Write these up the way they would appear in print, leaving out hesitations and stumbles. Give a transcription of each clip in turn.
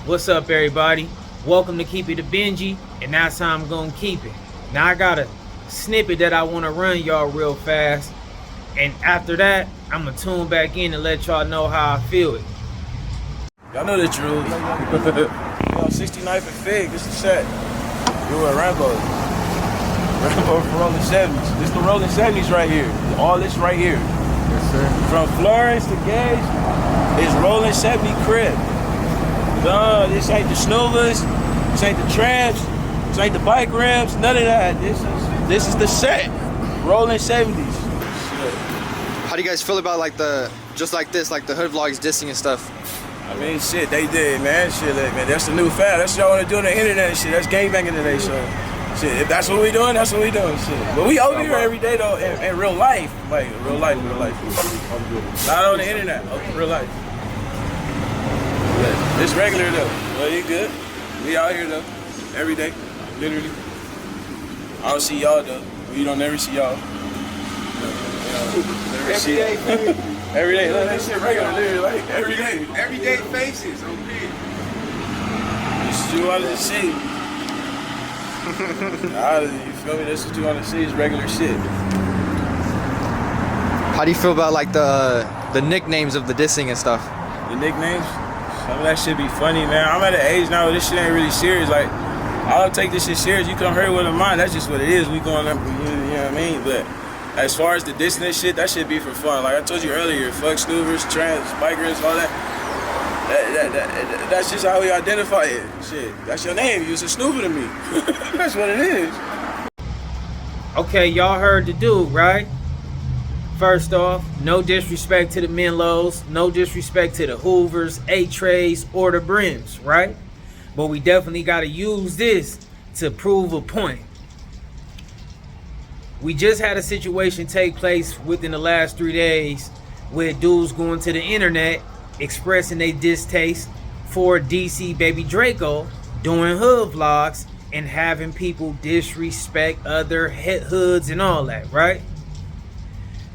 What's up, everybody? Welcome to Keep It a Benji, and that's how I'm gonna keep it. Now I got a snippet that I want to run y'all real fast, and after that I'm gonna tune back in and let y'all know how I feel it. Y'all know the truth. 69th and Fig, this is the set. You were Rambo. Rambo from Rolling 70s. This the Rolling 70s right here. All this right here. Yes, sir. From Florence to Gage, it's Rolling 70 Crip. This ain't the Snoovers, this ain't the Tramps, this ain't the bike rims, none of that. This is the set. Rolling 70s. Shit. How do you guys feel about like the like the hood vlogs dissing and stuff? I mean, shit, they did, man. Shit, man, that's the new fad. That's what y'all want to do on the internet and shit. That's gangbanging today, so shit. If that's what we doing, that's what we doing, shit. But we over here every day though, in real life, like real life. Not on the internet, real life. Yeah, it's regular though. Well, you good? We out here though, every day, literally. I don't see y'all though. We don't never see y'all. Never see y'all. Every day, look, that shit regular, literally, like every day. Everyday faces, okay. This is what you wanted to see. You feel me? This is what you want to see, is regular shit. How do you feel about like the nicknames of the dissing and stuff? The nicknames? Some of that shit be funny, man. I'm at an age now where this shit ain't really serious. Like, I don't take this shit serious. You come hurt with a mind, that's just what it is. We going up, you know what I mean? But as far as the dissing and shit, that shit be for fun. Like I told you earlier, fuck snoovers, trans, bikers, all that. That's just how we identify it. Shit, that's your name. You was a snoover to me. That's what it is. Okay, y'all heard the dude, right? First off, no disrespect to the Menlos, no disrespect to the Hoovers, A-Trays, or the Brims, right? But we definitely got to use this to prove a point. We just had a situation take place within the last 3 days with dudes going to the internet expressing their distaste for DC Baby Draco doing hood vlogs and having people disrespect other hoods and all that, right?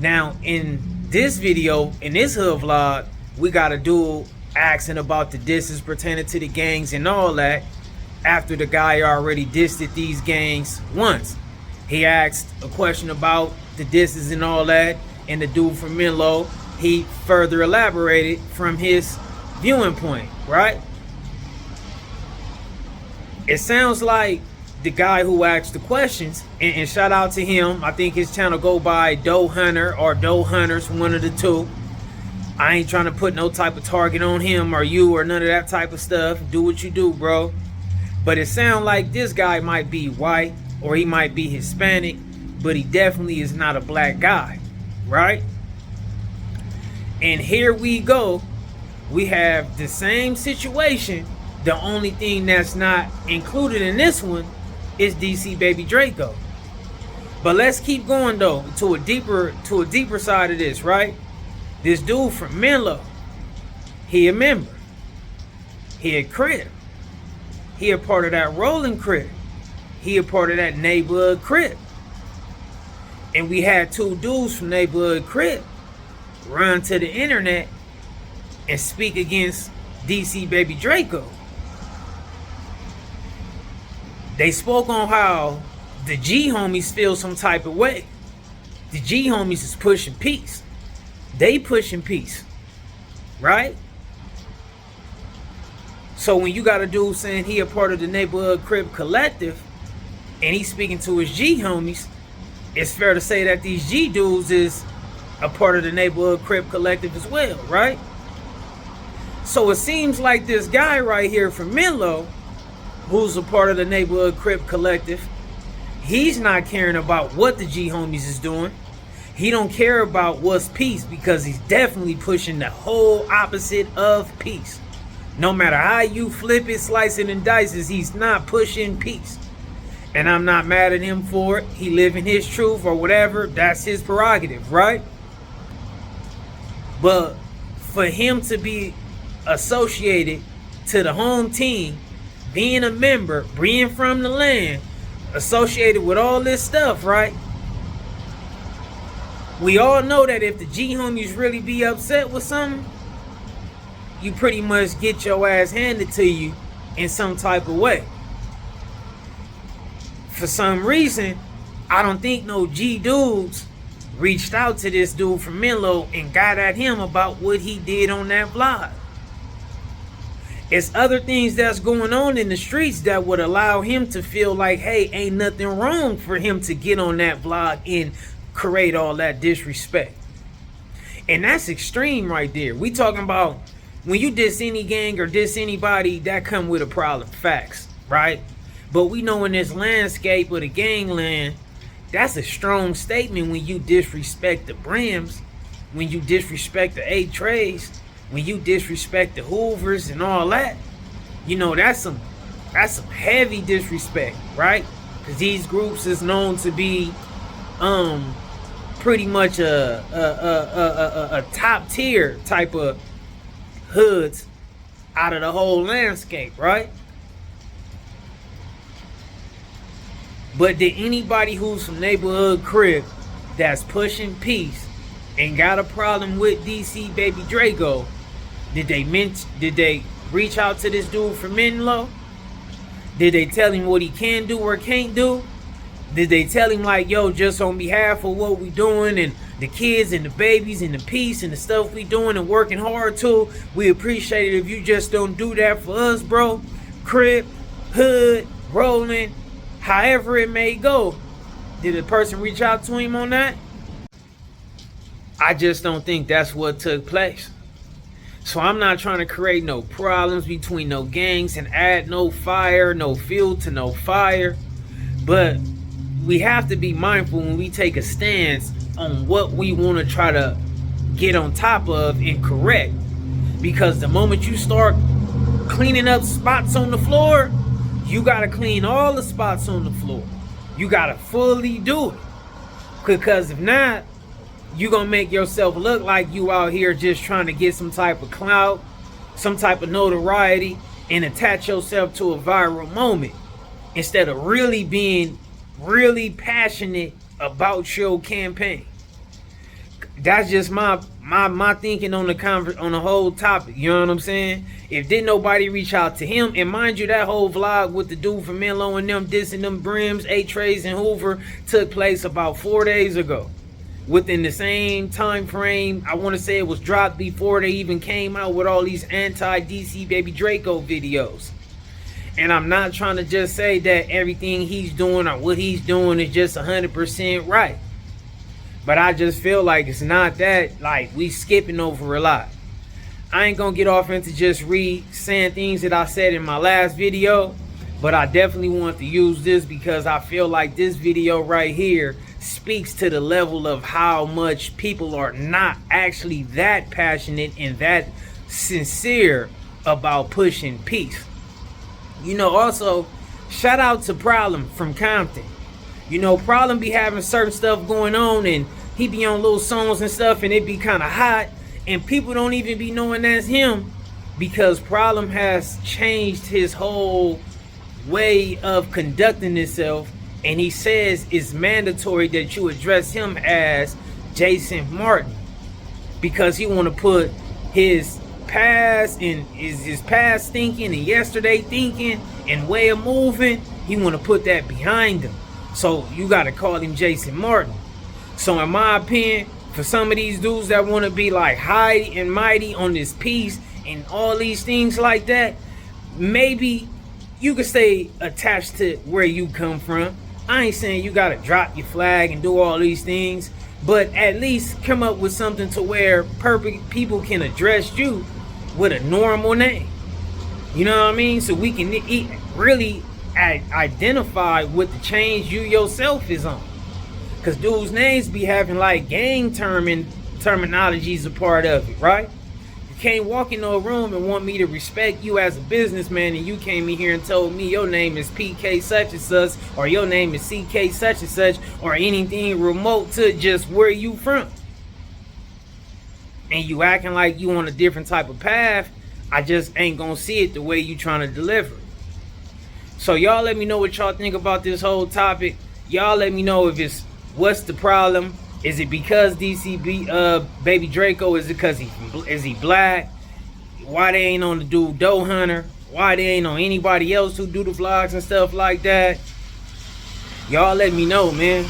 Now, in this video, in this hood vlog, we got a dude asking about the disses pertaining to the gangs and all that after the guy already dissed these gangs once. He asked a question about the disses and all that, and the dude from Menlo, he further elaborated from his viewing point, right? It sounds like the guy who asked the questions, and shout out to him, I think his channel go by Doe Hunter or Doe Hunters, one of the two. I ain't trying to put no type of target on him or you or none of that type of stuff. Do what you do, bro. But it sounds like this guy might be white or he might be Hispanic, but he definitely is not a black guy, right? And here we go. We have the same situation. The only thing that's not included in this one is DC Baby Draco. But let's keep going though to a deeper side of this, right? This dude from Menlo, he a member. He a Crip. He a part of that Rolling Crip. He a part of that neighborhood Crip. And we had two dudes from neighborhood Crip run to the internet and speak against DC Baby Draco. They spoke on how the G homies feel some type of way. The G homies is pushing peace. They pushing peace, right? So when you got a dude saying he a part of the neighborhood Crip collective and he's speaking to his G homies, it's fair to say that these G dudes is a part of the neighborhood Crip collective as well, right? So it seems like this guy right here from Menlo, who's a part of the neighborhood Crip collective, he's not caring about what the G homies is doing. He don't care about what's peace because he's definitely pushing the whole opposite of peace. No matter how you flip it, slice it, and dice it, he's not pushing peace. And I'm not mad at him for it. He living his truth or whatever. That's his prerogative, right? But for him to be associated to the home team, being a member, being from the land, associated with all this stuff, right? We all know that if the G homies really be upset with something, you pretty much get your ass handed to you in some type of way. For some reason, I don't think no G dudes reached out to this dude from Menlo and got at him about what he did on that vlog. It's other things that's going on in the streets that would allow him to feel like, hey, ain't nothing wrong for him to get on that vlog and create all that disrespect. And that's extreme right there. We talking about when you diss any gang or diss anybody, that come with a problem. Facts, right? But we know in this landscape of the gangland, that's a strong statement when you disrespect the Brims, when you disrespect the 8 Trays, when you disrespect the Hoovers and all that. You know, that's some heavy disrespect, right? Because these groups is known to be pretty much a top tier type of hoods out of the whole landscape, right? But did anybody who's from neighborhood crib that's pushing peace and got a problem with DC Baby Draco, did they reach out to this dude from Menlo? Did they tell him what he can do or can't do? Did they tell him like, yo, just on behalf of what we doing and the kids and the babies and the peace and the stuff we doing and working hard to, we appreciate it if you just don't do that for us, bro. Crip, hood, rolling, however it may go. Did the person reach out to him on that? I just don't think that's what took place. So I'm not trying to create no problems between no gangs and add no fire, no fuel to no fire. But we have to be mindful when we take a stance on what we want to try to get on top of and correct. Because the moment you start cleaning up spots on the floor, you got to clean all the spots on the floor. You got to fully do it. Because if not, you're going to make yourself look like you out here just trying to get some type of clout, some type of notoriety, and attach yourself to a viral moment instead of really being really passionate about your campaign. That's just my thinking on the whole topic. You know what I'm saying? If didn't nobody reach out to him, and mind you, that whole vlog with the dude from Menlo and them dissing them Brims, 8 Trays, and Hoover took place about 4 days ago. Within the same time frame, I want to say it was dropped before they even came out with all these anti-DC Baby Draco videos. And I'm not trying to just say that everything he's doing or what he's doing is just 100% right. But I just feel like it's not that, like, we skipping over a lot. I ain't gonna get off into just saying things that I said in my last video, but I definitely want to use this because I feel like this video right here speaks to the level of how much people are not actually that passionate and that sincere about pushing peace. You know, also, shout out to Problem from Compton. You know, Problem be having certain stuff going on and he be on little songs and stuff and it be kind of hot and people don't even be knowing that's him because Problem has changed his whole way of conducting himself, and he says it's mandatory that you address him as Jason Martin because he want to put his past and his past thinking and yesterday thinking and way of moving, he want to put that behind him. So you got to call him Jason Martin. So in my opinion, for some of these dudes that want to be like high and mighty on this piece and all these things like that, maybe you can stay attached to where you come from. I ain't saying you gotta drop your flag and do all these things, but at least come up with something to where perfect people can address you with a normal name. You know what I mean? So we can really identify what the change you yourself is on. Cause dudes' names be having like gang terminologies a part of it, right? Can't walk in no room and want me to respect you as a businessman and you came in here and told me your name is PK such and such or your name is CK such and such or anything remote to just where you from. And you acting like you on a different type of path, I just ain't gonna see it the way you trying to deliver it. So y'all let me know what y'all think about this whole topic. Y'all let me know if it's what's the problem. Is it because DC Baby Draco? Is it because is he black? Why they ain't on the dude Doe Hunter? Why they ain't on anybody else who do the vlogs and stuff like that? Y'all let me know, man.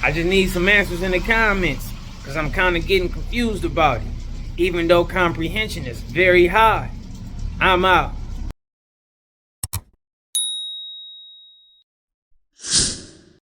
I just need some answers in the comments, because I'm kind of getting confused about it, even though comprehension is very high. I'm out.